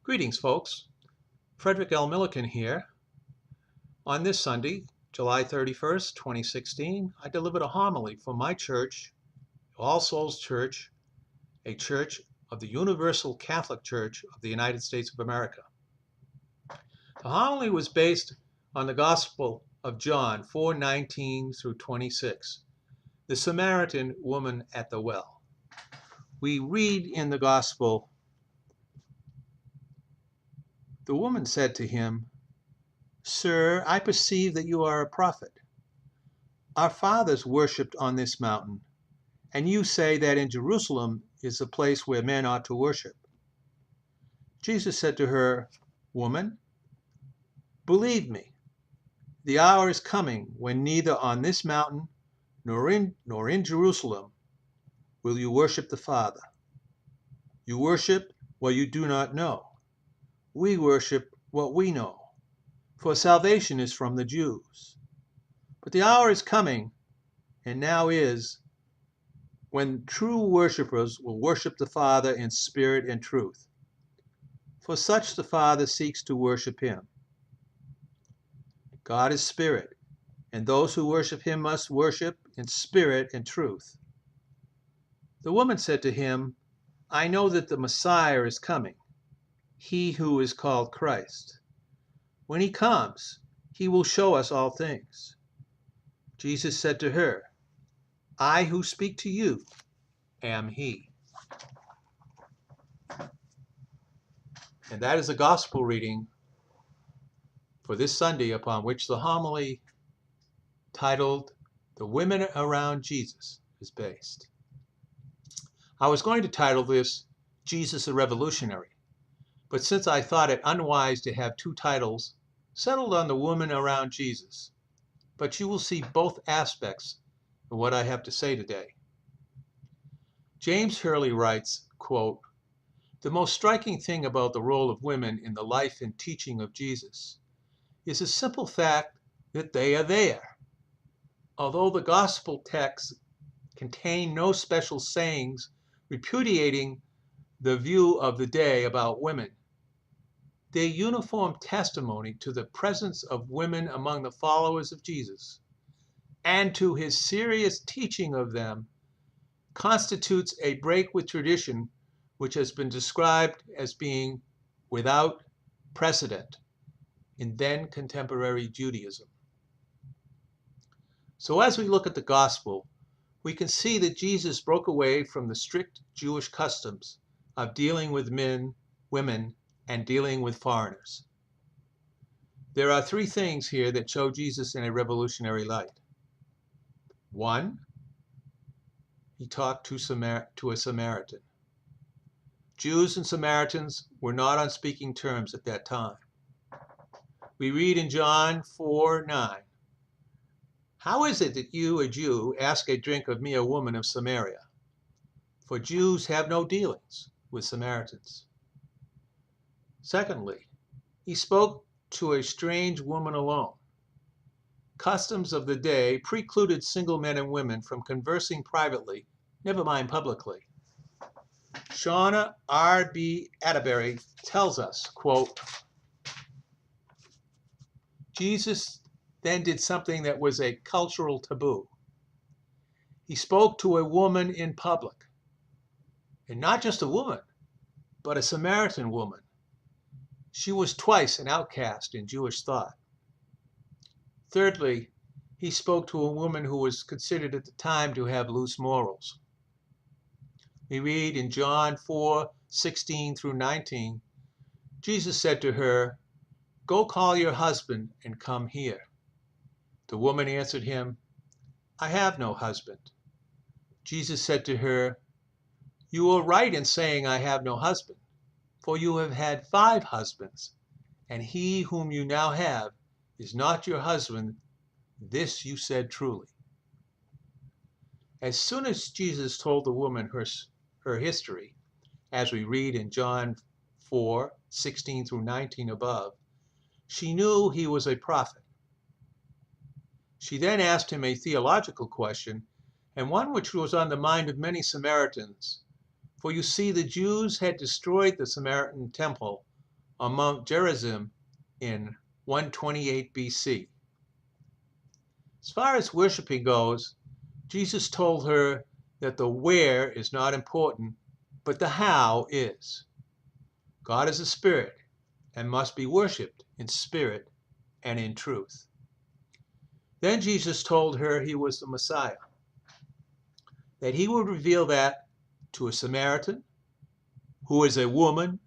Greetings, folks. Frederick L. Milliken here. On this Sunday, July 31st, 2016, I delivered a homily from my church, All Souls Church, a church of the Universal Catholic Church of the United States of America. The homily was based on the Gospel of John 4:19 through 26, the Samaritan woman at the well. We read in the Gospel, "The woman said to him, 'Sir, I perceive that you are a prophet. Our fathers worshipped on this mountain, and you say that in Jerusalem is the place where men ought to worship.' Jesus said to her, 'Woman, believe me, the hour is coming when neither on this mountain nor in Jerusalem will you worship the Father. You worship what you do not know. We worship what we know, for salvation is from the Jews. But the hour is coming, and now is, when true worshipers will worship the Father in spirit and truth. For such the Father seeks to worship him. God is spirit, and those who worship him must worship in spirit and truth.' The woman said to him, 'I know that the Messiah is coming, he who is called Christ. When he comes, he will show us all things.' Jesus said to her, 'I who speak to you am he.'" And that is the gospel reading for this Sunday, upon which the homily titled "The Women Around Jesus" is based. I was going to title this "Jesus a Revolutionary," but since I thought it unwise to have two titles, settled on "The Woman Around Jesus." But you will see both aspects of what I have to say today. James Hurley writes, quote, "The most striking thing about the role of women in the life and teaching of Jesus is the simple fact that they are there. Although the gospel texts contain no special sayings repudiating the view of the day about women, their uniform testimony to the presence of women among the followers of Jesus and to his serious teaching of them constitutes a break with tradition which has been described as being without precedent in then contemporary Judaism." So as we look at the gospel, we can see that Jesus broke away from the strict Jewish customs of dealing with men, women, and dealing with foreigners. There are three things here that show Jesus in a revolutionary light. One, he talked to a Samaritan. Jews and Samaritans were not on speaking terms at that time. We read in John 4:9, "How is it that you, a Jew, ask a drink of me, a woman of Samaria? For Jews have no dealings with Samaritans." Secondly, he spoke to a strange woman alone. Customs of the day precluded single men and women from conversing privately, never mind publicly. Shauna R.B. Atterbury tells us, quote, "Jesus then did something that was a cultural taboo. He spoke to a woman in public, and not just a woman, but a Samaritan woman. She was twice an outcast in Jewish thought. Thirdly, he spoke to a woman who was considered at the time to have loose morals. We read in John 4:16 through 19, Jesus said to her, 'Go call your husband and come here.' The woman answered him, 'I have no husband.' Jesus said to her, 'You are right in saying I have no husband, for you have had 5 husbands, and he whom you now have is not your husband. This you said truly.'" As soon as Jesus told the woman her history, as we read in John 4:16 through 19 above, she knew he was a prophet. She then asked him a theological question, and one which was on the mind of many Samaritans. For you see, the Jews had destroyed the Samaritan temple on Mount Gerizim in 128 BC. As far as worshiping goes, Jesus told her that the where is not important, but the how is. God is a spirit and must be worshipped in spirit and in truth. Then Jesus told her he was the Messiah, that he would reveal that to a Samaritan, who is a woman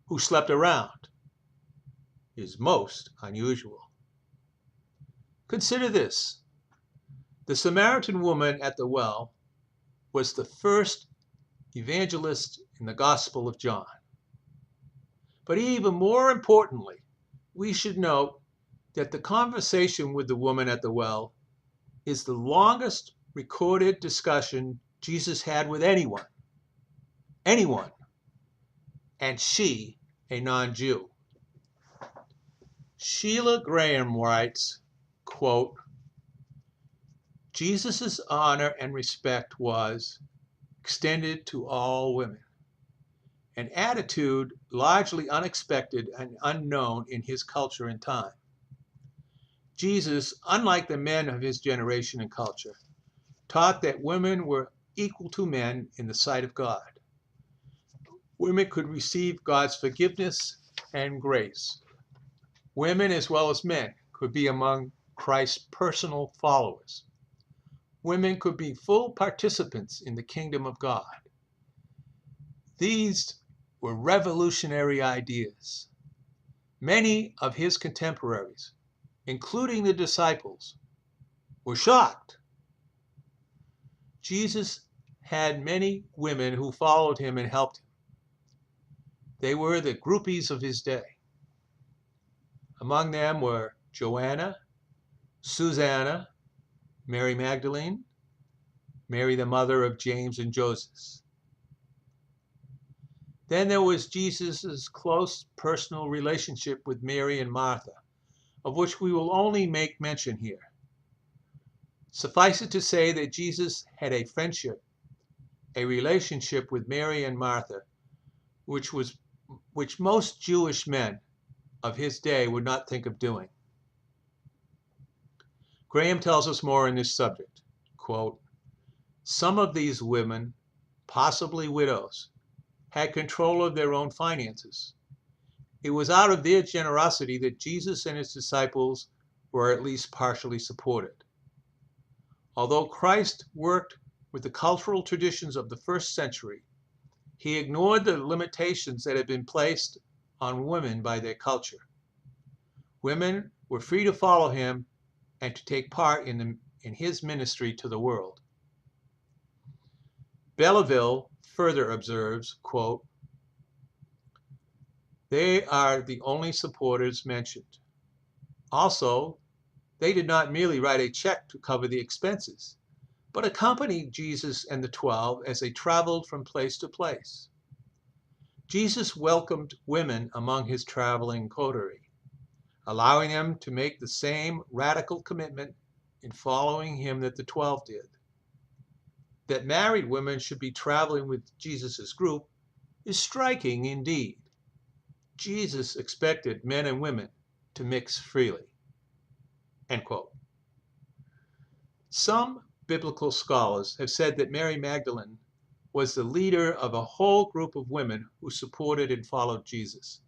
who slept around, is most unusual. Consider this. The Samaritan woman at the well was the first evangelist in the Gospel of John. But even more importantly, we should note that the conversation with the woman at the well is the longest recorded discussion Jesus had with anyone, and she a non-Jew. Sheila Graham writes, quote, Jesus' honor and respect was extended to all women, an attitude largely unexpected and unknown in his culture and time. Jesus, unlike the men of his generation and culture, taught that women were equal to men in the sight of God. Women could receive God's forgiveness and grace. Women, as well as men, could be among Christ's personal followers. Women could be full participants in the kingdom of God. These were revolutionary ideas. Many of his contemporaries, including the disciples, were shocked. Jesus had many women who followed him and helped him. They were the groupies of his day. Among them were Joanna, Susanna, Mary Magdalene, Mary the mother of James and Joseph. Then there was Jesus' close personal relationship with Mary and Martha, of which we will only make mention here. Suffice it to say that Jesus had a friendship, a relationship with Mary and Martha, which most Jewish men of his day would not think of doing. Graham tells us more on this subject. Quote, some of these women, possibly widows, had control of their own finances. It was out of their generosity that Jesus and his disciples were at least partially supported. Although Christ worked with the cultural traditions of the first century, he ignored the limitations that had been placed on women by their culture. Women were free to follow him and to take part in his ministry to the world. Belleville further observes, quote, they are the only supporters mentioned. Also, they did not merely write a check to cover the expenses, but accompanied Jesus and the 12 as they traveled from place to place. Jesus welcomed women among his traveling coterie, allowing them to make the same radical commitment in following him that the 12 did. That married women should be traveling with Jesus' group is striking indeed. Jesus expected men and women to mix freely. End quote. Some biblical scholars have said that Mary Magdalene was the leader of a whole group of women who supported and followed Jesus.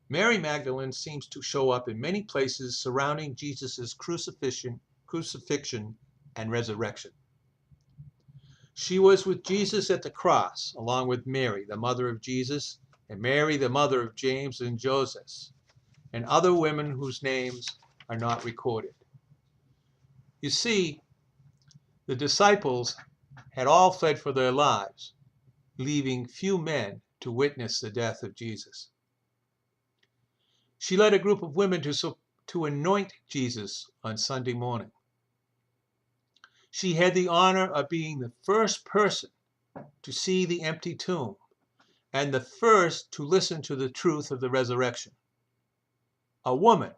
Mary Magdalene seems to show up in many places surrounding Jesus' crucifixion and resurrection. She was with Jesus at the cross, along with Mary, the mother of Jesus, and Mary, the mother of James and Joseph, and other women whose names are not recorded. You see, the disciples had all fled for their lives, leaving few men to witness the death of Jesus. She led a group of women to anoint Jesus on Sunday morning. She had the honor of being the first person to see the empty tomb and the first to listen to the truth of the resurrection. A woman,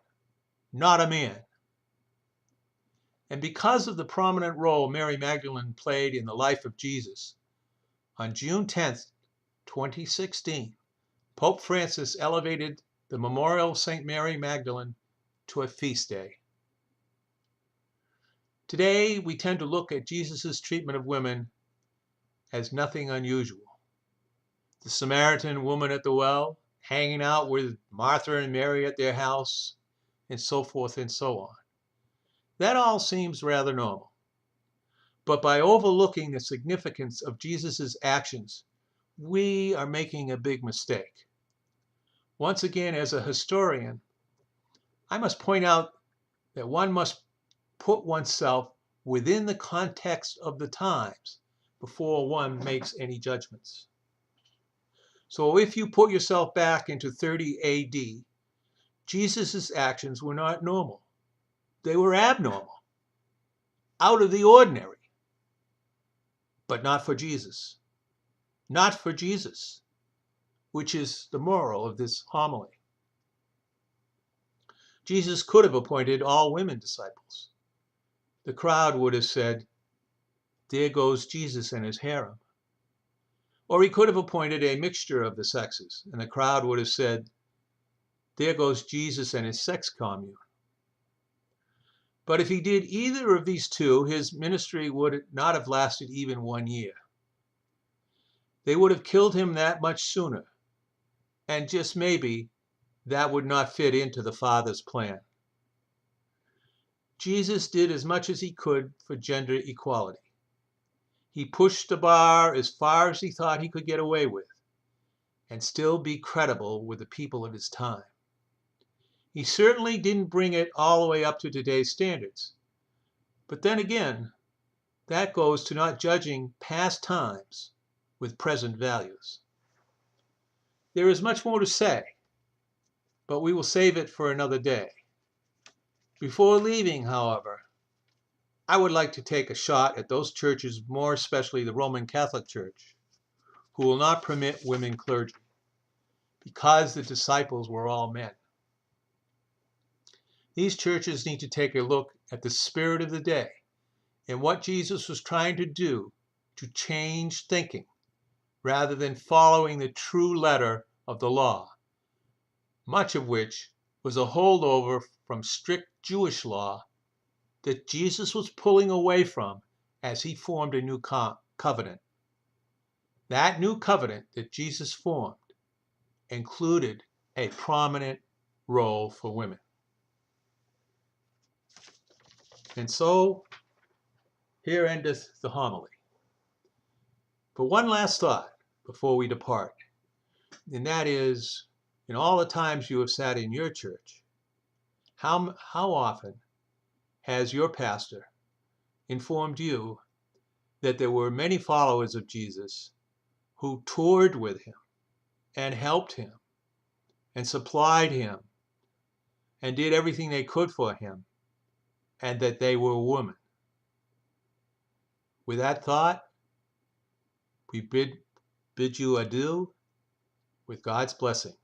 not a man. And because of the prominent role Mary Magdalene played in the life of Jesus, on June 10th, 2016, Pope Francis elevated the memorial of St. Mary Magdalene to a feast day. Today, we tend to look at Jesus' treatment of women as nothing unusual. The Samaritan woman at the well, hanging out with Martha and Mary at their house, and so forth and so on. That all seems rather normal. But by overlooking the significance of Jesus' actions, we are making a big mistake. Once again, as a historian, I must point out that one must put oneself within the context of the times before one makes any judgments. So if you put yourself back into 30 AD, Jesus' actions were not normal. They were abnormal, out of the ordinary. But not for Jesus. Not for Jesus, which is the moral of this homily. Jesus could have appointed all women disciples. The crowd would have said, "There goes Jesus and his harem." Or he could have appointed a mixture of the sexes, and the crowd would have said, "There goes Jesus and his sex commune." But if he did either of these two, his ministry would not have lasted even 1 year. They would have killed him that much sooner, and just maybe that would not fit into the Father's plan. Jesus did as much as he could for gender equality. He pushed the bar as far as he thought he could get away with, and still be credible with the people of his time. He certainly didn't bring it all the way up to today's standards. But then again, that goes to not judging past times with present values. There is much more to say, but we will save it for another day. Before leaving, however, I would like to take a shot at those churches, more especially the Roman Catholic Church, who will not permit women clergy, because the disciples were all men. These churches need to take a look at the spirit of the day and what Jesus was trying to do to change thinking, rather than following the true letter of the law, much of which was a holdover from strict Jewish law that Jesus was pulling away from as he formed a new covenant. That new covenant that Jesus formed included a prominent role for women. And so, here endeth the homily. But one last thought before we depart, and that is, in all the times you have sat in your church, how often has your pastor informed you that there were many followers of Jesus who toured with him and helped him and supplied him and did everything they could for him, and that they were women? With that thought, we bid you adieu with God's blessing.